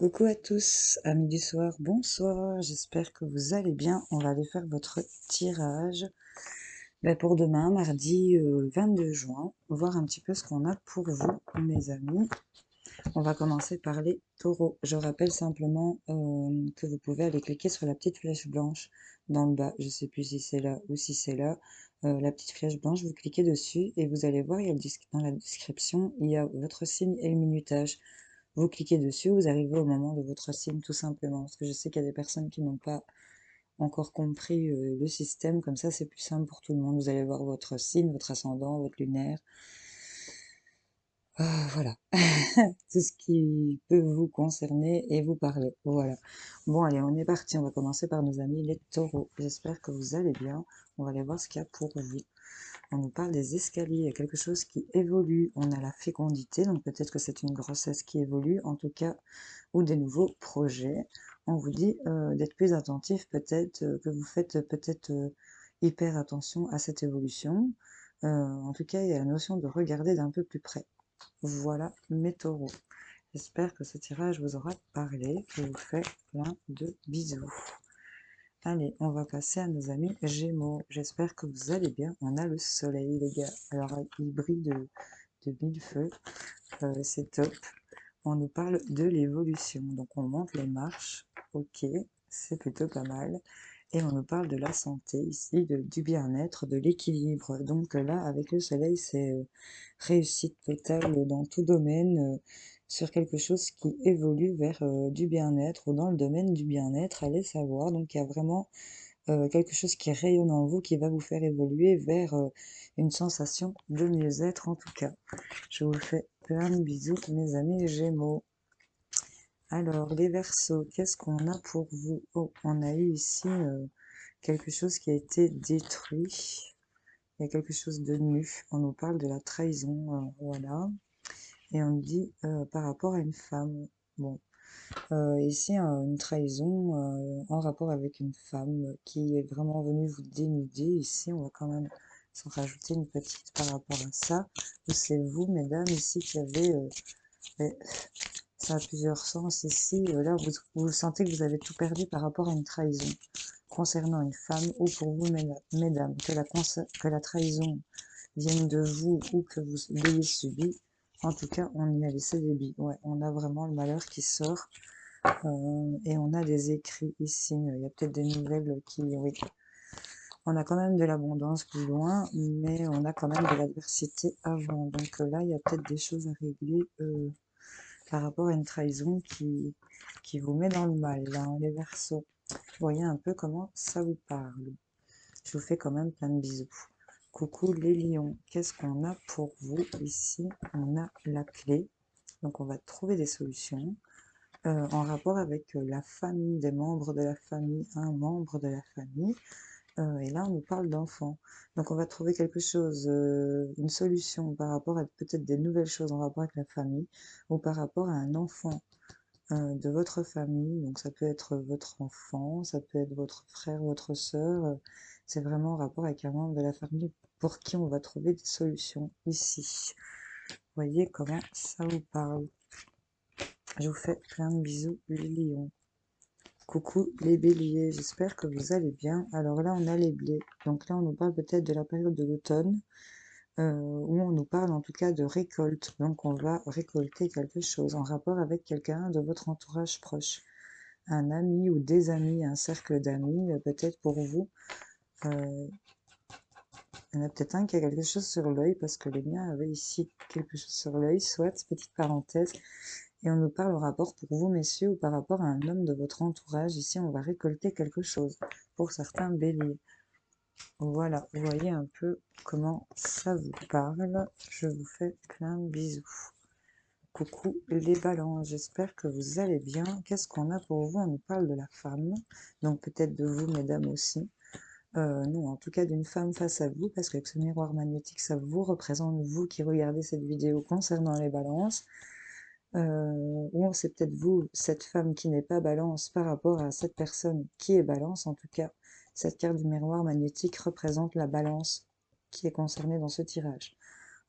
Coucou à tous, amis du soir, bonsoir, j'espère que vous allez bien. On va aller faire votre tirage pour demain, mardi 22 juin, voir un petit peu ce qu'on a pour vous, mes amis. On va commencer par les taureaux. Je rappelle simplement que vous pouvez aller cliquer sur la petite flèche blanche dans le bas. Je ne sais plus si c'est là ou si c'est là. La petite flèche blanche, vous cliquez dessus et vous allez voir, dans la description, il y a votre signe et le minutage. Vous cliquez dessus, vous arrivez au moment de votre signe tout simplement. Parce que je sais qu'il y a des personnes qui n'ont pas encore compris le système, comme ça c'est plus simple pour tout le monde. Vous allez voir votre signe, votre ascendant, votre lunaire. Voilà, tout ce qui peut vous concerner et vous parler. Voilà. Bon allez, on est parti, on va commencer par nos amis les taureaux. J'espère que vous allez bien. On va aller voir ce qu'il y a pour vous. On nous parle des escaliers, il y a quelque chose qui évolue. On a la fécondité, donc peut-être que c'est une grossesse qui évolue, en tout cas, ou des nouveaux projets. On vous dit d'être plus attentif, peut-être que vous faites peut-être hyper attention à cette évolution. En tout cas, il y a la notion de regarder d'un peu plus près. Voilà mes taureaux. J'espère que ce tirage vous aura parlé. Je vous fais plein de bisous. Allez, on va passer à nos amis Gémeaux. J'espère que vous allez bien. On a le soleil, les gars. Alors, il brille de mille feux. C'est top. On nous parle de l'évolution. Donc, on monte les marches. Ok, c'est plutôt pas mal. Et on nous parle de la santé ici, du bien-être, de l'équilibre. Donc là, avec le soleil, c'est réussite totale dans tout domaine, sur quelque chose qui évolue vers du bien-être ou dans le domaine du bien-être, allez savoir. Donc il y a vraiment quelque chose qui rayonne en vous, qui va vous faire évoluer vers une sensation de mieux-être en tout cas. Je vous fais plein de bisous, mes amis Gémeaux. Alors, les Verseaux, qu'est-ce qu'on a pour vous? Oh, on a eu ici quelque chose qui a été détruit. Il y a quelque chose de nu. On nous parle de la trahison, voilà. Et on nous dit par rapport à une femme. Bon, ici, une trahison en rapport avec une femme qui est vraiment venue vous dénuder. Ici, on va quand même s'en rajouter une petite par rapport à ça. Ou c'est vous, mesdames, ici, qui avez... ça a plusieurs sens ici. Là, vous sentez que vous avez tout perdu par rapport à une trahison concernant une femme ou pour vous, mesdames, que la trahison vienne de vous ou que vous l'ayez subi. En tout cas, on y a laissé des billes. Ouais, on a vraiment le malheur qui sort. Et on a des écrits ici. Il y a peut-être des nouvelles qui... Oui, on a quand même de l'abondance plus loin, mais on a quand même de l'adversité avant. Donc là, il y a peut-être des choses à régler par rapport à une trahison qui vous met dans le mal, hein, les Verseaux. Vous voyez un peu comment ça vous parle. Je vous fais quand même plein de bisous. Coucou les lions, qu'est-ce qu'on a pour vous ici? On a la clé, donc on va trouver des solutions en rapport avec la famille, des membres de la famille, un membre de la famille. Et là, on nous parle d'enfants. Donc on va trouver quelque chose, une solution par rapport à peut-être des nouvelles choses en rapport avec la famille ou par rapport à un enfant de votre famille. Donc ça peut être votre enfant, ça peut être votre frère, votre sœur. C'est vraiment en rapport avec un membre de la famille pour qui on va trouver des solutions ici. Voyez comment ça vous parle. Je vous fais plein de bisous, les lions. Coucou les béliers, j'espère que vous allez bien. Alors là, on a les blés. Donc là, on nous parle peut-être de la période de l'automne, où on nous parle en tout cas de récolte. Donc on va récolter quelque chose en rapport avec quelqu'un de votre entourage proche. Un ami ou des amis, un cercle d'amis, peut-être pour vous. Il y en a peut-être un qui a quelque chose sur l'œil, parce que les miens avaient ici quelque chose sur l'œil, soit, petite parenthèse. Et on nous parle au rapport pour vous, messieurs, ou par rapport à un homme de votre entourage. Ici, on va récolter quelque chose pour certains béliers. Voilà, vous voyez un peu comment ça vous parle. Je vous fais plein de bisous. Coucou les balances, j'espère que vous allez bien. Qu'est-ce qu'on a pour vous? On nous parle de la femme, donc peut-être de vous, mesdames aussi. Non, en tout cas d'une femme face à vous, parce qu'avec ce miroir magnétique, ça vous représente, vous qui regardez cette vidéo concernant les balances. Ou c'est peut-être vous, cette femme qui n'est pas balance par rapport à cette personne qui est balance. En tout cas, cette carte du miroir magnétique représente la balance qui est concernée dans ce tirage.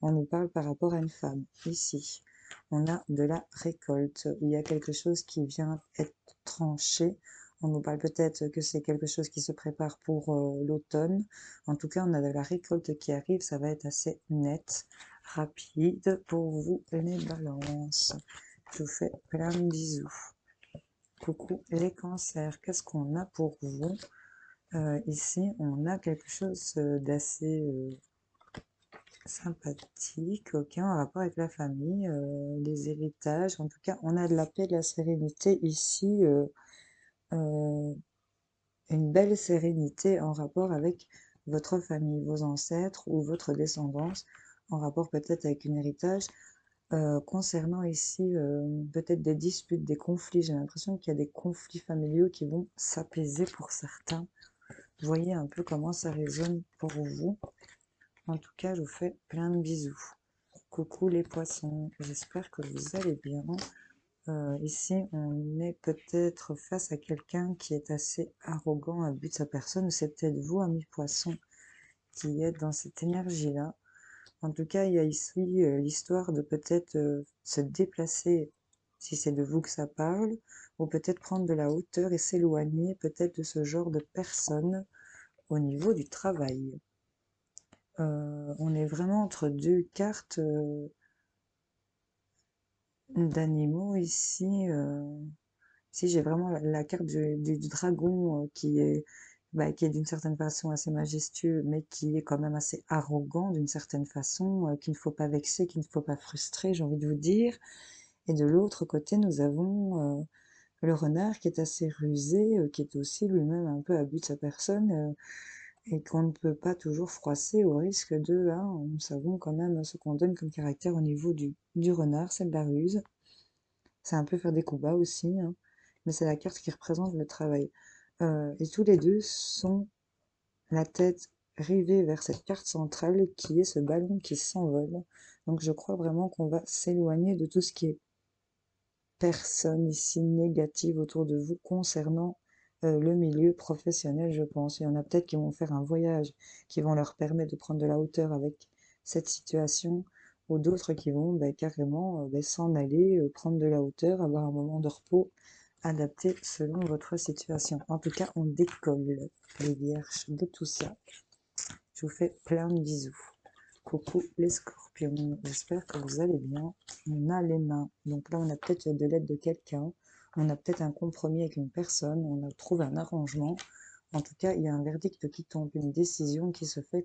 On nous parle par rapport à une femme, ici. on a de la récolte. Il y a quelque chose qui vient être tranché. On nous parle peut-être que c'est quelque chose qui se prépare pour l'automne. En tout cas, on a de la récolte qui arrive. Ça va être assez net, rapide pour vous, les balances. Je vous fais plein de bisous. Coucou les cancers, qu'est-ce qu'on a pour vous? Ici, on a quelque chose d'assez sympathique, ok, en rapport avec la famille, les héritages. En tout cas, on a de la paix, de la sérénité ici, euh, une belle sérénité en rapport avec votre famille, vos ancêtres ou votre descendance, en rapport peut-être avec un héritage. Concernant ici peut-être des disputes, des conflits, j'ai l'impression qu'il y a des conflits familiaux qui vont s'apaiser pour certains. Voyez un peu comment ça résonne pour vous. En tout cas, je vous fais plein de bisous. Coucou les poissons, j'espère que vous allez bien. Ici, on est peut-être face à quelqu'un qui est assez arrogant à but de sa personne, ou c'est peut-être vous, amis poissons, qui êtes dans cette énergie-là. En tout cas, il y a ici l'histoire de peut-être se déplacer, si c'est de vous que ça parle, ou peut-être prendre de la hauteur et s'éloigner peut-être de ce genre de personnes au niveau du travail. On est vraiment entre deux cartes d'animaux ici. Ici, j'ai vraiment la carte du dragon qui est d'une certaine façon assez majestueux, mais qui est quand même assez arrogant d'une certaine façon, qu'il ne faut pas vexer, qu'il ne faut pas frustrer, j'ai envie de vous dire. Et de l'autre côté, nous avons le renard qui est assez rusé, qui est aussi lui-même un peu à but de sa personne, et qu'on ne peut pas toujours froisser au risque de, hein, nous savons quand même ce qu'on donne comme caractère au niveau du renard, c'est de la ruse. C'est un peu faire des coups bas aussi, hein, mais c'est la carte qui représente le travail. Et tous les deux sont la tête rivée vers cette carte centrale qui est ce ballon qui s'envole. Donc je crois vraiment qu'on va s'éloigner de tout ce qui est personne ici négative autour de vous concernant le milieu professionnel, je pense. Il y en a peut-être qui vont faire un voyage qui vont leur permettre de prendre de la hauteur avec cette situation, ou d'autres qui vont carrément s'en aller, prendre de la hauteur, avoir un moment de repos adapté selon votre situation. En tout cas, on décolle les vierges de tout ça. Je vous fais plein de bisous. Coucou les scorpions, j'espère que vous allez bien. On a les mains, donc là on a peut-être de l'aide de quelqu'un, on a peut-être un compromis avec une personne, on a trouvé un arrangement. En tout cas, il y a un verdict qui tombe, une décision qui se fait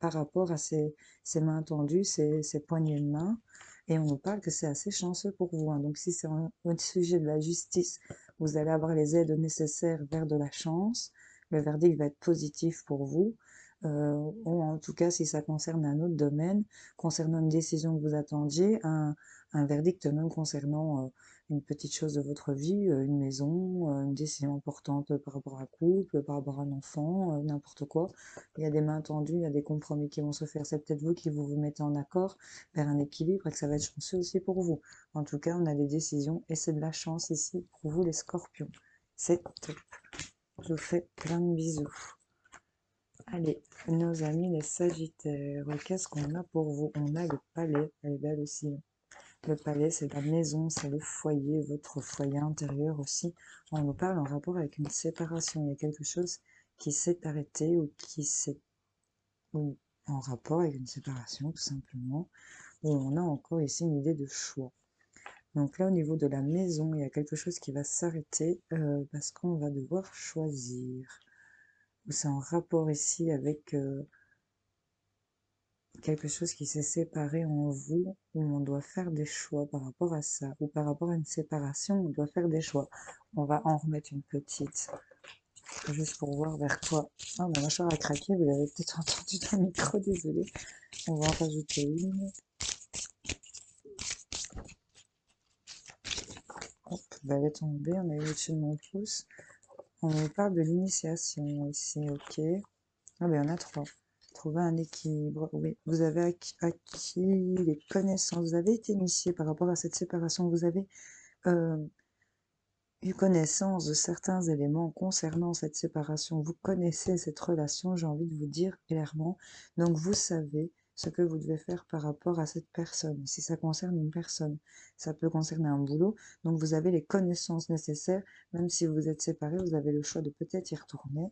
par rapport à ces mains tendues, ces poignées de main. Et on nous parle que c'est assez chanceux pour vous, hein. Donc si c'est au sujet de la justice, vous allez avoir les aides nécessaires vers de la chance. Le verdict va être positif pour vous. Ou en tout cas, si ça concerne un autre domaine, concernant une décision que vous attendiez, un verdict même concernant une petite chose de votre vie, une maison, une décision importante par rapport à un couple, par rapport à un enfant, n'importe quoi. Il y a des mains tendues, il y a des compromis qui vont se faire. C'est peut-être vous qui vous mettez en accord vers un équilibre et que ça va être chanceux aussi pour vous. En tout cas, on a des décisions et c'est de la chance ici pour vous les scorpions. C'est top. Je vous fais plein de bisous. Allez, nos amis les sagittaires, qu'est-ce qu'on a pour vous? On a le palais, elle est belle aussi. Le palais, c'est la maison, c'est le foyer, votre foyer intérieur aussi. On nous parle en rapport avec une séparation. Il y a quelque chose qui s'est arrêté ou en rapport avec une séparation, tout simplement. Ou on a encore ici une idée de choix. Donc là, au niveau de la maison, il y a quelque chose qui va s'arrêter parce qu'on va devoir choisir. C'est en rapport ici avec quelque chose qui s'est séparé en vous, où on doit faire des choix par rapport à ça, ou par rapport à une séparation, on doit faire des choix. On va en remettre une petite, juste pour voir vers quoi. Ah, ma mâchoire a craqué, vous l'avez peut-être entendu dans le micro, désolé. On va en rajouter une. Hop, bah, elle est tombée, on est au-dessus de mon pouce. On nous parle de l'initiation ici, ok. Ah ben, on a trois. Trouver un équilibre. Oui, vous avez acquis les connaissances. Vous avez été initié par rapport à cette séparation. Vous avez eu connaissance de certains éléments concernant cette séparation. Vous connaissez cette relation, j'ai envie de vous dire clairement. Donc, vous savez ce que vous devez faire par rapport à cette personne. Si ça concerne une personne, ça peut concerner un boulot, donc vous avez les connaissances nécessaires, même si vous êtes séparés, vous avez le choix de peut-être y retourner.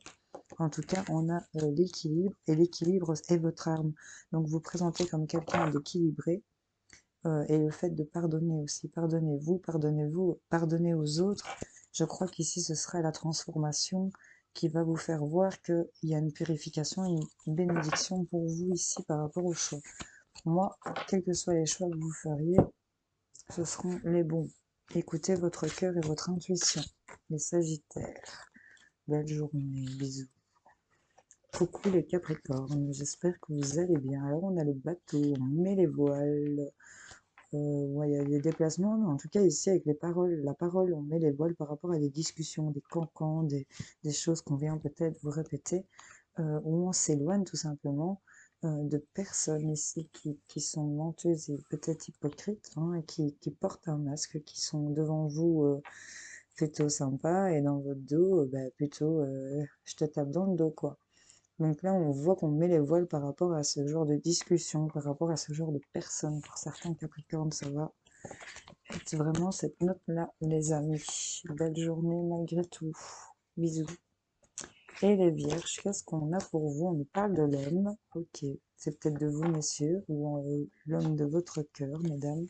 En tout cas, on a l'équilibre, et l'équilibre est votre arme. Donc vous présentez comme quelqu'un d'équilibré, et le fait de pardonner aussi. Pardonnez-vous, pardonnez-vous, pardonnez aux autres. Je crois qu'ici, ce sera la transformation qui va vous faire voir qu'il y a une purification, une bénédiction pour vous ici par rapport aux choix. Pour moi, quels que soient les choix que vous feriez, ce seront les bons. Écoutez votre cœur et votre intuition. Les Sagittaires, belle journée, bisous. Coucou les Capricornes, j'espère que vous allez bien. Alors on a le bateau, on met les voiles. Ouais, il y a des déplacements, mais en tout cas ici avec les paroles, la parole, on met les voiles par rapport à des discussions, des cancans, des choses qu'on vient peut-être vous répéter, où on s'éloigne tout simplement de personnes ici qui sont menteuses et peut-être hypocrites, hein, et qui portent un masque, qui sont devant vous plutôt sympas et dans votre dos, bah, plutôt je te tape dans le dos, quoi. Donc là, on voit qu'on met les voiles par rapport à ce genre de discussion, par rapport à ce genre de personnes. Pour certains Capricornes, ça va être vraiment cette note-là, les amis. Belle journée malgré tout. Bisous. Et les Vierges, qu'est-ce qu'on a pour vous? On nous parle de l'homme. Ok, c'est peut-être de vous, messieurs, ou l'homme de votre cœur, mesdames.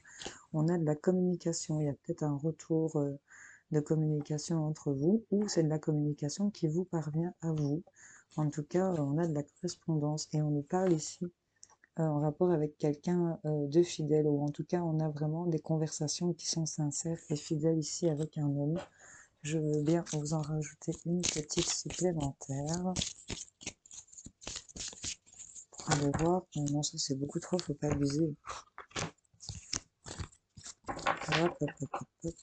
On a de la communication. Il y a peut-être un retour de communication entre vous, ou c'est de la communication qui vous parvient à vous. En tout cas, on a de la correspondance et on nous parle ici en rapport avec quelqu'un de fidèle, ou en tout cas, on a vraiment des conversations qui sont sincères et fidèles ici avec un homme. Je veux bien vous en rajouter une petite supplémentaire pour aller voir. Non, ça c'est beaucoup trop, faut pas abuser. Hop, hop, hop, hop, hop.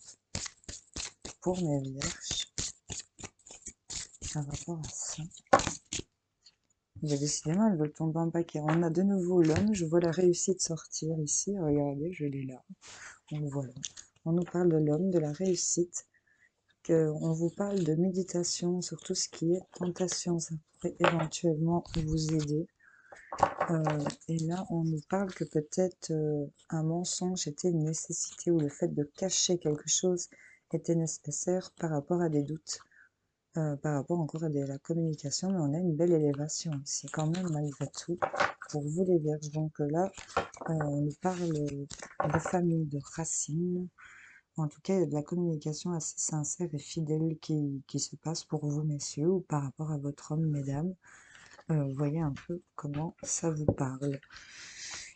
Pour mes vierges, par rapport à ça. Mais décidément, elle veut tomber en paquet. On a de nouveau l'homme. Je vois la réussite sortir ici. Regardez, je l'ai là. Donc voilà. On nous parle de l'homme, de la réussite. On vous parle de méditation sur tout ce qui est tentation. Ça pourrait éventuellement vous aider. Et là, on nous parle que peut-être un mensonge était une nécessité, ou le fait de cacher quelque chose était nécessaire par rapport à des doutes. Par rapport encore à la communication, mais on a une belle élévation ici quand même malgré tout pour vous les Vierges. Donc là, on nous parle de famille, de racines. En tout cas, il y a de la communication assez sincère et fidèle qui se passe pour vous, messieurs, ou par rapport à votre homme, mesdames. Voyez un peu comment ça vous parle.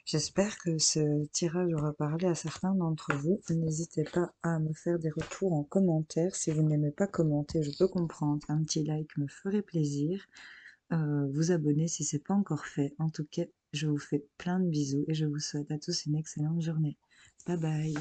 J'espère que ce tirage aura parlé à certains d'entre vous. N'hésitez pas à me faire des retours en commentaire. Si vous n'aimez pas commenter, je peux comprendre. Un petit like me ferait plaisir. Vous abonner si ce n'est pas encore fait. En tout cas, je vous fais plein de bisous et je vous souhaite à tous une excellente journée. Bye bye.